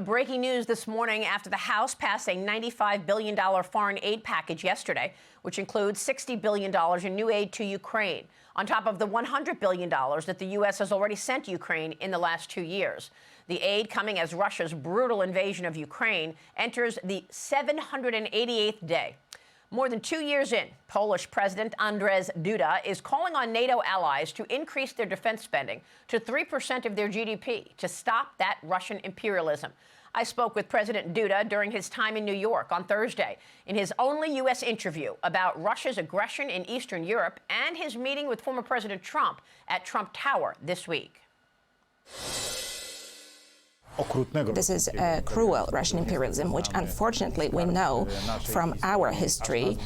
Breaking news this morning after the House passed a $95 billion foreign aid package yesterday, which includes $60 billion in new aid to Ukraine, on top of the $100 billion that the U.S. has already sent Ukraine in the last 2 years. The aid, coming as Russia's brutal invasion of Ukraine enters the 788th day. More than 2 years in, Polish President Andrzej Duda is calling on NATO allies to increase their defense spending to 3% of their GDP to stop that Russian imperialism. I spoke with President Duda during his time in New York on Thursday in his only U.S. interview about Russia's aggression in Eastern Europe and his meeting with former President Trump at Trump Tower this week. This is cruel Russian imperialism, which unfortunately we know from our history.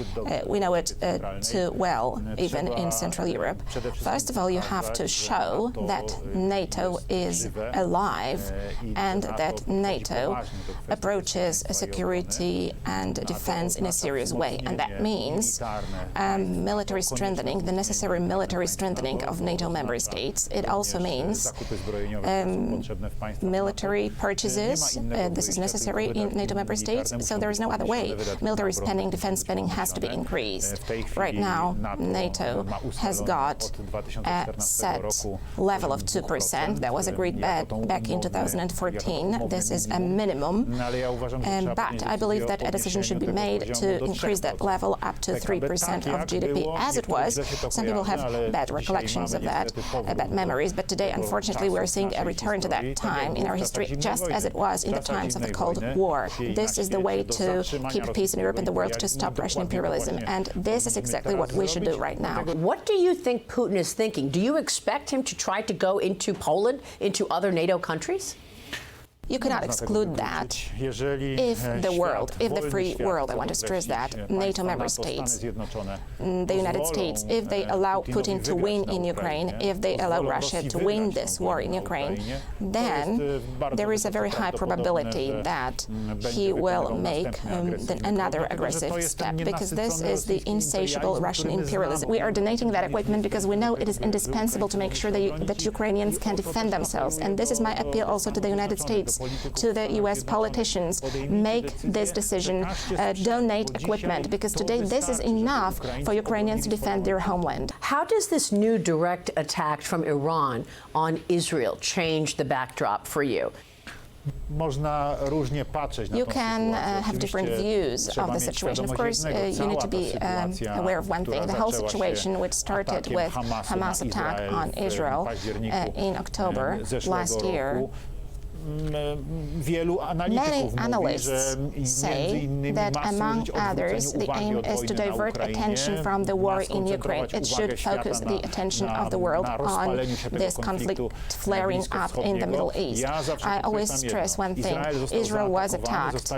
We know it too well, even in Central Europe. First of all, you have to show that NATO is alive and that NATO approaches security and defense in a serious way. And that means military strengthening, the necessary military strengthening of NATO member states. It also means military purchases. This is necessary in NATO member states, so there is no other way. Military spending, defense spending has to be increased. Right now, NATO has got a set level of 2%. That was agreed back in 2014. This is a minimum, but I believe that a decision should be made to increase that level up to 3% of GDP, as it was. Some people have bad recollections of that, bad memories, but today, unfortunately, we're seeing a return to that time in our history, just as it was in the times of the Cold War. This is the way to keep peace in Europe and the world, to stop Russian imperialism, and this is exactly what we should do right now. What do you think Putin is thinking? Do you expect him to try to go into Poland, into other NATO countries? You cannot exclude that. If the world, if the free world, I want to stress that, NATO member states, the United States, if they allow Putin to win in Ukraine, if they allow Russia to win this war in Ukraine, then there is a very high probability that he will make another aggressive step, because this is the insatiable Russian imperialism. We are donating that equipment because we know it is indispensable to make sure that Ukrainians can defend themselves. And this is my appeal also to the United States, to the U.S. politicians. Make this decision, donate equipment, because today this is enough for Ukrainians to defend their homeland. How does this new direct attack from Iran on Israel change the backdrop for you? You can have different views of the situation. Of course, you need to be aware of one thing. The whole situation, which started with Hamas attack on Israel in October last year, many analysts say that, among others, the aim is to divert attention from the war in Ukraine. It should focus the attention of the world on this conflict flaring up in the Middle East. I always stress one thing. Israel was attacked.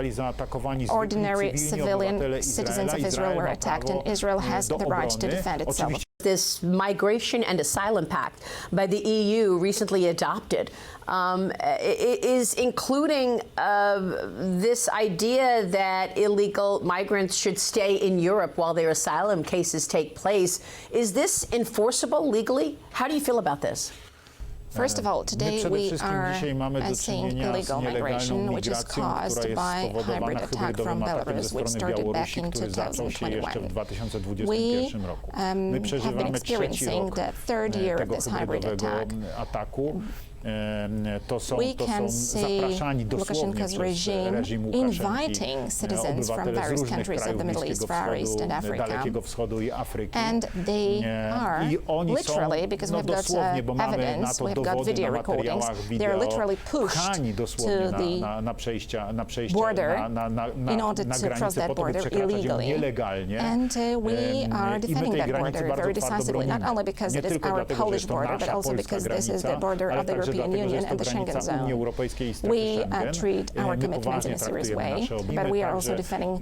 Ordinary civilian citizens of Israel were attacked, and Israel has the right to defend itself. This migration and asylum pact by the EU recently adopted is including this idea that illegal migrants should stay in Europe while their asylum cases take place. Is this enforceable legally? How do you feel about this? First of all, today we are seeing illegal migration, which is caused by a hybrid attack from Belarus, which started back in 2021. We have been experiencing the third year of this hybrid attack. We can see Lukashenko's regime inviting citizens from various countries of the Middle East, Far East and Africa, and they are literally, because we've got evidence, we've got video recordings, they are literally pushed to the border in order to cross that border illegally, and we are defending that border very decisively, not only because it is our Polish border, but also because this is the border of the European Union and the Schengen zone. We treat our commitments in a serious way, but we are also defending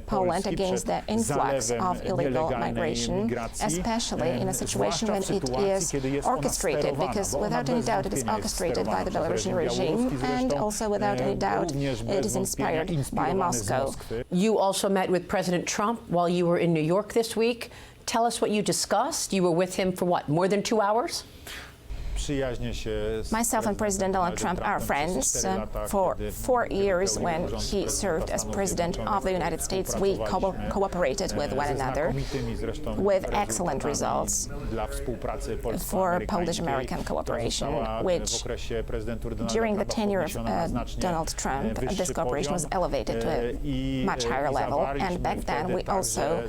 Poland against the influx of illegal migration, especially in a situation when it is orchestrated, because without any doubt it is orchestrated by the Belarusian regime, and also without any doubt it is inspired by Moscow. You also met with President Trump while you were in New York this week. Tell us what you discussed. You were with him for what, more than 2 hours? Myself and President Donald Trump are friends. For 4 years when he served as President of the United States, we cooperated with one another with excellent results for Polish-American cooperation, which during the tenure of Donald Trump, this cooperation was elevated to a much higher level. And back then, we also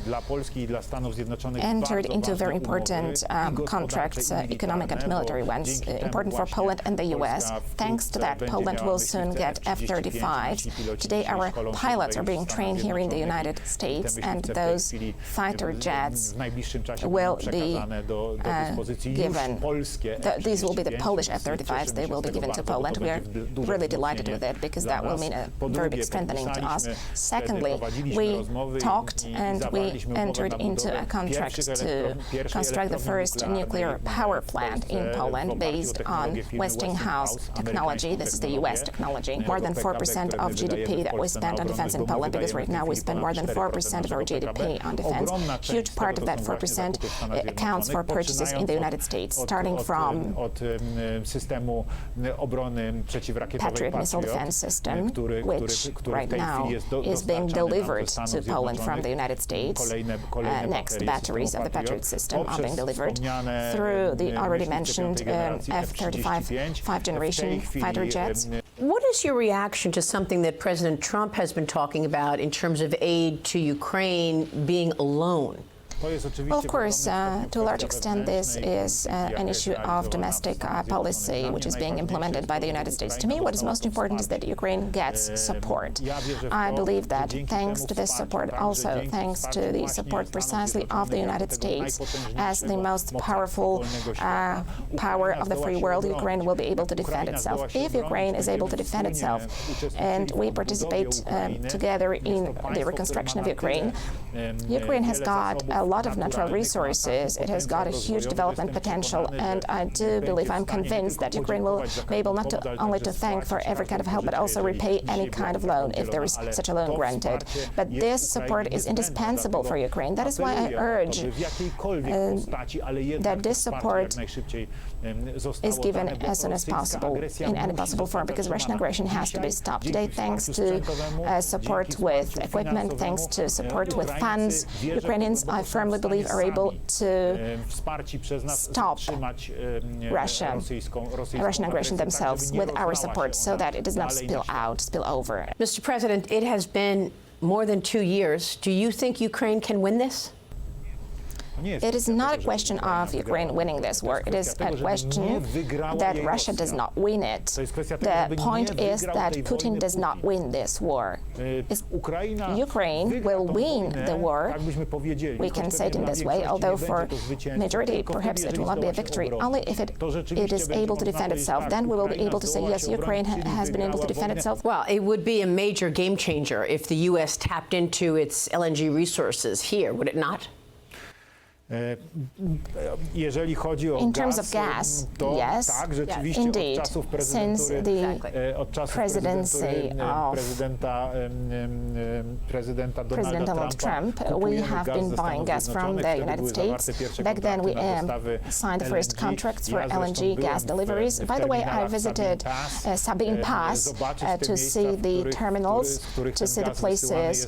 entered into very important contracts, economic and military ones, important for Poland and the U.S. Thanks to that, Poland will soon get F-35s. Today, our pilots are being trained here in the United States, and those fighter jets will be given. These will be the Polish F-35s. They will be given to Poland. We are really delighted with it because that will mean a very big strengthening to us. Secondly, we talked and we entered into a contract to construct the first nuclear power plant in Poland based on Westinghouse technology. This is the U.S. technology. More than 4% of GDP that we spend on defense in Poland, because right now we spend more than 4% of our GDP on defense. Huge part of that 4% accounts for purchases in the United States, starting from Patriot missile defense system, which right now is being delivered to Poland from the United States. Next, batteries of the Patriot system are being delivered through the already mentioned F-35 5th-generation fighter jets. What is your reaction to something that President Trump has been talking about in terms of aid to Ukraine being a loan? Well, of course, to a large extent, this is an issue of domestic policy, which is being implemented by the United States. To me, what is most important is that Ukraine gets support. I believe that thanks to this support, also thanks to the support precisely of the United States as the most powerful power of the free world, Ukraine will be able to defend itself. If Ukraine is able to defend itself and we participate together in the reconstruction of Ukraine, Ukraine has got a lot of natural resources. It has got a huge development potential, and I do believe, I'm convinced that Ukraine will be able not only to thank for every kind of help, but also repay any kind of loan if there is such a loan granted. But this support is indispensable for Ukraine. That is why I urge that this support is given as soon as possible, in any possible form, because Russian aggression has to be stopped. Today, thanks to support with equipment, thanks to support with funds, Ukrainians, I firmly believe, are able to stop Russian aggression themselves with our support so that it does not spill over. Mr. President, it has been more than 2 years. Do you think Ukraine can win this? It is not a question of Ukraine winning this war. It is a question that Russia does not win it. The point is that Putin does not win this war. Ukraine will win the war. We can say it in this way, although for majority, perhaps it will not be a victory. Only if it is able to defend itself, then we will be able to say, yes, Ukraine has been able to defend itself. Well, it would be a major game changer if the U.S. tapped into its LNG resources here, would it not? In terms of gas, yes, indeed. Since the presidency of President Donald Trump, we have been buying gas from the United States. Back then, we signed the first contracts for LNG gas deliveries. By the way, I visited Sabine Pass to see the terminals, to see the places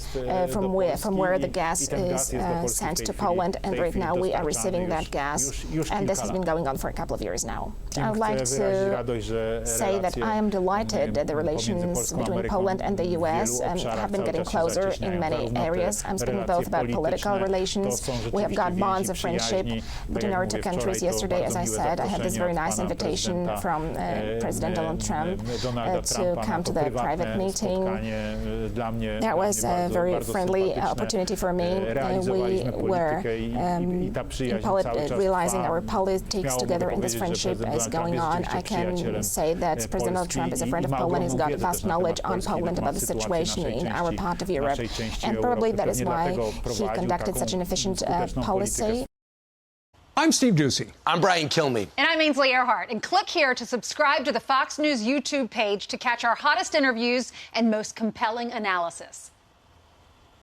from where the gas is sent to Poland, and right now we are receiving that gas, and this has been going on for a couple of years now. I would like to say that I am delighted that the relations between Poland and the U.S. have been getting closer in many areas. I'm speaking both about political relations. We have got bonds of friendship between our two countries. Yesterday, as I said, I had this very nice invitation from President Donald Trump to come to the private meeting. That was a very friendly opportunity for me. We were realizing our politics together, and this friendship is going on. I can say that President Donald Trump is a friend of Poland. He's got vast knowledge on Poland about the situation in our part of Europe, and probably that is why he conducted such an efficient policy. I'm Steve Doocy. I'm Brian Kilmeade. And I'm Ainsley Earhart. And click here to subscribe to the Fox News YouTube page to catch our hottest interviews and most compelling analysis.